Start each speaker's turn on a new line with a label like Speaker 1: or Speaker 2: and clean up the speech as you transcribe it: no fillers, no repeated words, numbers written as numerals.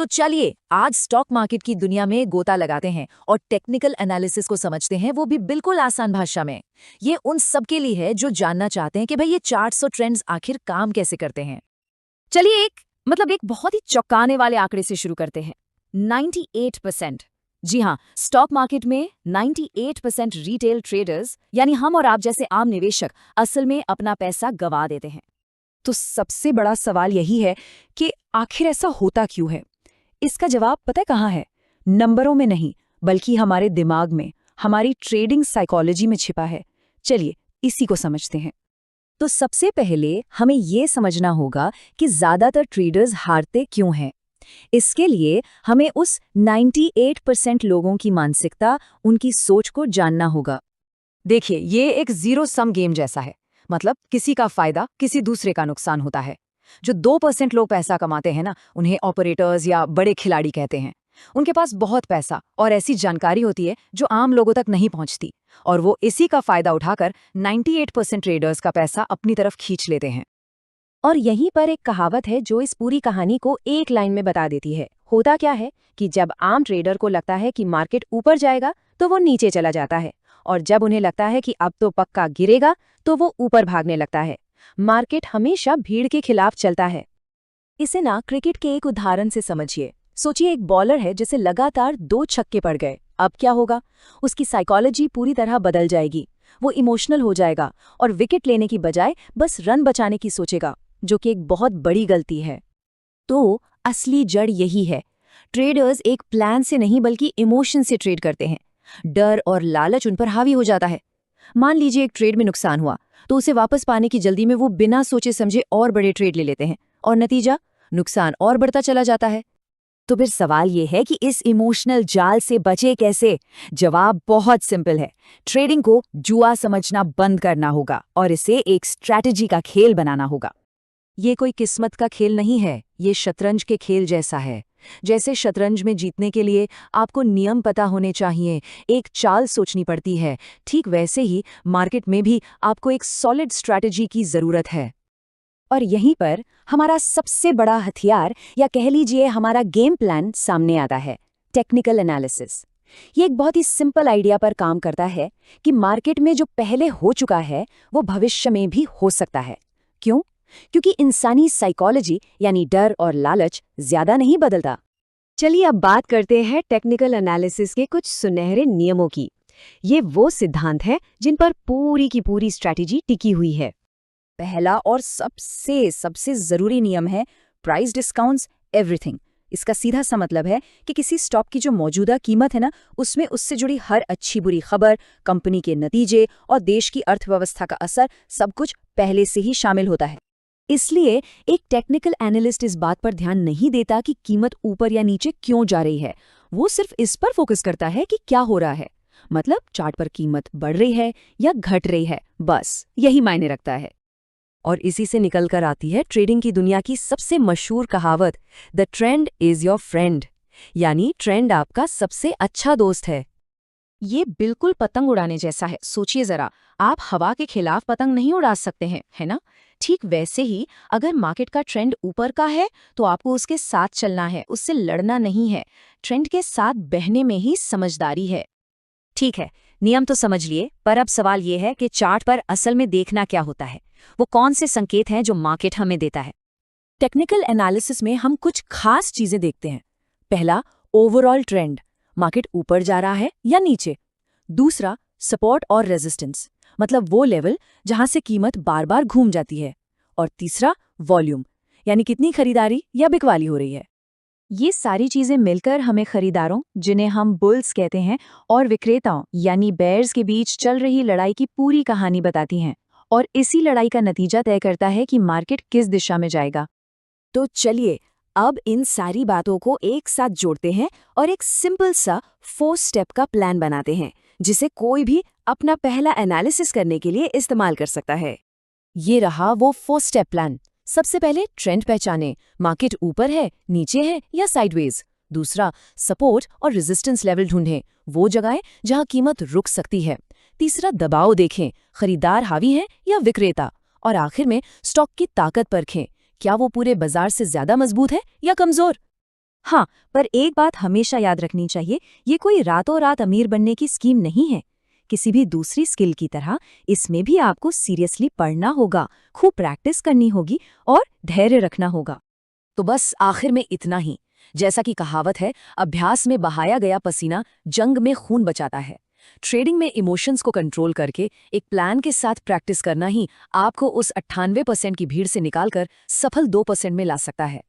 Speaker 1: तो चलिए आज स्टॉक मार्केट की दुनिया में गोता लगाते हैं और टेक्निकल एनालिसिस को समझते हैं, वो भी बिल्कुल आसान भाषा में। ये उन सब के लिए है जो जानना चाहते हैं कि भाई ये चार्ट्स और ट्रेंड्स आखिर काम कैसे करते हैं।
Speaker 2: चलिए एक बहुत ही चौंकाने वाले आंकड़े से शुरू करते हैं। 98%। जी हाँ, स्टॉक मार्केट में 98% रिटेल ट्रेडर्स यानी हम और आप जैसे आम निवेशक असल में अपना पैसा गंवा देते हैं। तो सबसे बड़ा सवाल यही है कि आखिर ऐसा होता क्यों है। इसका जवाब पता है कहाँ है? नंबरों में नहीं, बल्कि हमारे दिमाग में, हमारी ट्रेडिंग साइकोलॉजी में छिपा है। चलिए इसी को समझते हैं।
Speaker 1: तो सबसे पहले हमें ये समझना होगा कि ज्यादातर ट्रेडर्स हारते क्यों हैं। इसके लिए हमें उस 98% लोगों की मानसिकता, उनकी सोच को जानना होगा। देखिए, ये एक जीरो सम गेम जैसा है। मतलब किसी का फायदा किसी दूसरे का नुकसान होता है। जो 2% लोग पैसा कमाते हैं ना, उन्हें ऑपरेटर्स या बड़े खिलाड़ी कहते हैं। उनके पास बहुत पैसा और ऐसी जानकारी होती है जो आम लोगों तक नहीं पहुंचती, और वो इसी का फायदा उठाकर 98% ट्रेडर्स का पैसा अपनी तरफ खींच लेते हैं।
Speaker 3: और यहीं पर एक कहावत है जो इस पूरी कहानी को एक लाइन में बता देती है। होता क्या है कि जब आम ट्रेडर को लगता है कि मार्केट ऊपर जाएगा तो वो नीचे चला जाता है, और जब उन्हें लगता है कि अब तो पक्का गिरेगा तो वो ऊपर भागने लगता है। मार्केट हमेशा भीड़ के खिलाफ चलता है। इसे ना क्रिकेट के एक उदाहरण से समझिए। सोचिए एक बॉलर है जिसे लगातार 2 छक्के पड़ गए। अब क्या होगा? उसकी साइकोलॉजी पूरी तरह बदल जाएगी। वो इमोशनल हो जाएगा और विकेट लेने की बजाय बस रन बचाने की सोचेगा, जो कि एक बहुत बड़ी गलती है। तो असली जड़ यही है। ट्रेडर्स एक प्लान से नहीं बल्कि इमोशन से ट्रेड करते हैं। डर और लालच उन पर हावी हो जाता है। मान लीजिए एक ट्रेड में नुकसान हुआ तो उसे वापस पाने की जल्दी में वो बिना सोचे समझे और बड़े ट्रेड ले लेते हैं, और नतीजा नुकसान और बढ़ता चला जाता है। तो फिर सवाल ये है कि इस इमोशनल जाल से बचे कैसे? जवाब बहुत सिंपल है। ट्रेडिंग को जुआ समझना बंद करना होगा और इसे एक स्ट्रैटेजी का खेल बनाना होगा।
Speaker 1: ये कोई किस्मत का खेल नहीं है, ये शतरंज के खेल जैसा है। जैसे शतरंज में जीतने के लिए आपको नियम पता होने चाहिए, एक चाल सोचनी पड़ती है, ठीक वैसे ही मार्केट में भी आपको एक सॉलिड स्ट्रैटेजी की जरूरत है।
Speaker 3: और यहीं पर हमारा सबसे बड़ा हथियार, या कह लीजिए हमारा गेम प्लान सामने आता है, टेक्निकल एनालिसिस। ये एक बहुत ही सिंपल आइडिया पर काम करता है कि मार्केट में जो पहले हो चुका है वो भविष्य में भी हो सकता है। क्यों? क्योंकि इंसानी साइकोलॉजी यानी डर और लालच ज्यादा नहीं बदलता। चलिए अब बात करते हैं टेक्निकल एनालिसिस के कुछ सुनहरे नियमों की। ये वो सिद्धांत हैं जिन पर पूरी की पूरी स्ट्रैटेजी टिकी हुई है। पहला और सबसे जरूरी नियम है प्राइस डिस्काउंट्स एवरीथिंग। इसका सीधा सा मतलब है कि किसी स्टॉक की जो मौजूदा कीमत है ना, उसमें उससे जुड़ी हर अच्छी बुरी खबर, कंपनी के नतीजे और देश की अर्थव्यवस्था का असर, सब कुछ पहले से ही शामिल होता है। इसलिए एक टेक्निकल एनालिस्ट इस बात पर ध्यान नहीं देता कि कीमत ऊपर या नीचे क्यों जा रही है। वो सिर्फ इस पर फोकस करता है कि क्या हो रहा है। मतलब चार्ट पर कीमत बढ़ रही है या घट रही है, बस यही मायने रखता है।
Speaker 1: और इसी से निकल कर आती है ट्रेडिंग की दुनिया की सबसे मशहूर कहावत, the trend is your friend, यानी ट्रेंड आपका सबसे अच्छा दोस्त है।
Speaker 2: ये बिल्कुल पतंग उड़ाने जैसा है। सोचिए जरा, आप हवा के खिलाफ पतंग नहीं उड़ा सकते हैं, है ना? ठीक वैसे ही अगर मार्केट का ट्रेंड ऊपर का है तो आपको उसके साथ चलना है, उससे लड़ना नहीं है। ट्रेंड के साथ बहने में ही समझदारी है।
Speaker 1: ठीक है, नियम तो समझ लिए, पर अब सवाल ये है कि चार्ट पर असल में देखना क्या होता है। वो कौन से संकेत हैं जो मार्केट हमें देता है?
Speaker 3: टेक्निकल एनालिसिस में हम कुछ खास चीजें देखते हैं। पहला, ओवरऑल ट्रेंड, मार्केट ऊपर जा रहा है या नीचे। दूसरा, सपोर्ट और रेजिस्टेंस, मतलब वो लेवल जहां से कीमत बार बार घूम जाती है। और तीसरा, वॉल्यूम, यानी कितनी खरीदारी या बिकवाली हो रही है। ये सारी चीजें मिलकर हमें खरीदारों, जिन्हें हम बुल्स कहते हैं, और विक्रेताओं यानी बेयर्स के बीच चल रही लड़ाई की पूरी कहानी बताती हैं, और इसी लड़ाई का नतीजा तय करता है कि मार्केट किस दिशा में जाएगा। तो चलिए अब इन सारी बातों को एक साथ जोड़ते हैं और एक सिंपल सा 4 स्टेप का प्लान बनाते हैं, जिसे कोई भी अपना पहला एनालिसिस करने के लिए इस्तेमाल कर सकता है। ये रहा वो 4 स्टेप प्लान। सबसे पहले ट्रेंड पहचाने, मार्केट ऊपर है, नीचे है या साइडवेज। दूसरा, सपोर्ट और रेजिस्टेंस लेवल ढूंढें, वो जगहें जहां कीमत रुक सकती है। तीसरा, दबाव देखें, खरीदार हावी है या विक्रेता। और आखिर में स्टॉक की ताकत परखें, क्या वो पूरे बाजार से ज्यादा मजबूत है या कमजोर।
Speaker 1: हाँ, पर एक बात हमेशा याद रखनी चाहिए, ये कोई रातों रात अमीर बनने की स्कीम नहीं है। किसी भी दूसरी स्किल की तरह इसमें भी आपको सीरियसली पढ़ना होगा, खूब प्रैक्टिस करनी होगी और धैर्य रखना होगा। तो बस आखिर में इतना ही। जैसा कि कहावत है, अभ्यास में बहाया गया पसीना जंग में खून बचाता है। ट्रेडिंग में इमोशंस को कंट्रोल करके एक प्लान के साथ प्रैक्टिस करना ही आपको उस 98% की भीड़ से निकालकर सफल 2% में ला सकता है।